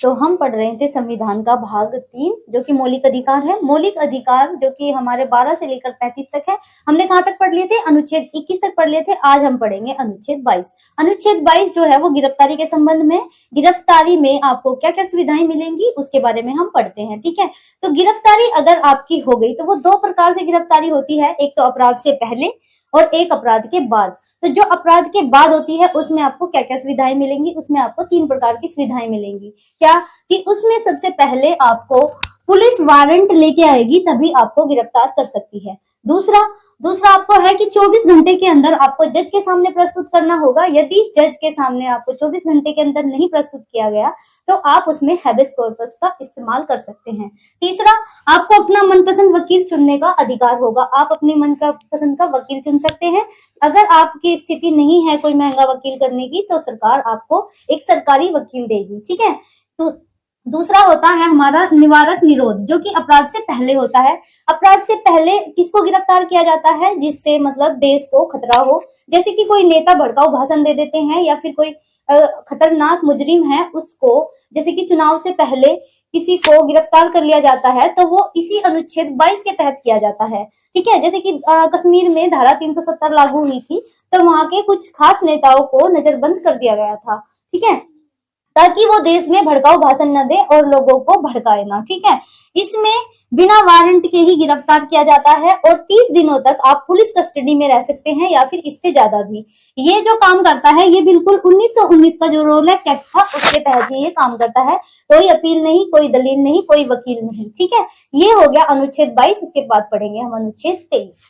तो हम पढ़ रहे थे संविधान का भाग 3 जो कि मौलिक अधिकार है। मौलिक अधिकार जो कि हमारे 12 से लेकर 35 तक है। हमने कहाँ तक पढ़ लिए थे? अनुच्छेद 21 तक पढ़ लिए थे। आज हम पढ़ेंगे अनुच्छेद 22। अनुच्छेद 22 जो है वो गिरफ्तारी के संबंध में, गिरफ्तारी में आपको क्या क्या सुविधाएं मिलेंगी उसके बारे में हम पढ़ते हैं। ठीक है, तो गिरफ्तारी अगर आपकी हो गई तो वो दो प्रकार से गिरफ्तारी होती है, एक तो अपराध से पहले और एक अपराध के बाद। तो जो अपराध के बाद होती है उसमें आपको क्या क्या सुविधाएं मिलेंगी? उसमें आपको 3 प्रकार की सुविधाएं मिलेंगी। क्या कि उसमें सबसे पहले आपको पुलिस वारंट लेके आएगी तभी आपको गिरफ्तार कर सकती है। दूसरा आपको है कि 24 घंटे के अंदर आपको जज के सामने प्रस्तुत करना होगा। यदि जज के सामने आपको 24 घंटे के अंदर नहीं प्रस्तुत किया गया तो आप उसमें हैबेस कॉर्पस का इस्तेमाल कर सकते हैं। तीसरा, आपको अपना मनपसंद वकील चुनने का अधिकार होगा। आप अपने मन का पसंद का वकील चुन सकते हैं। अगर आपकी स्थिति नहीं है कोई महंगा वकील करने की तो सरकार आपको एक सरकारी वकील देगी। ठीक है, तो दूसरा होता है हमारा निवारक निरोध जो कि अपराध से पहले होता है। अपराध से पहले किसको गिरफ्तार किया जाता है? जिससे मतलब देश को खतरा हो, जैसे कि कोई नेता भड़काऊ भाषण दे देते हैं या फिर कोई खतरनाक मुजरिम है उसको, जैसे कि चुनाव से पहले किसी को गिरफ्तार कर लिया जाता है तो वो इसी अनुच्छेद 22 के तहत किया जाता है। ठीक है, जैसे कि कश्मीर में धारा 370 लागू हुई थी तो वहां के कुछ खास नेताओं को नजरबंद कर दिया गया था। ठीक है, ताकि वो देश में भड़काऊ भाषण न दे और लोगों को भड़काए ना। ठीक है, इसमें बिना वारंट के ही गिरफ्तार किया जाता है और 30 दिनों तक आप पुलिस कस्टडी में रह सकते हैं या फिर इससे ज्यादा भी। ये जो काम करता है ये बिल्कुल 1919 का जो रोलेट एक्ट था उसके तहत ये काम करता है। कोई अपील नहीं, कोई दलील नहीं, कोई वकील नहीं। ठीक है, ये हो गया अनुच्छेद 22। इसके बाद पढ़ेंगे हम अनुच्छेद 23।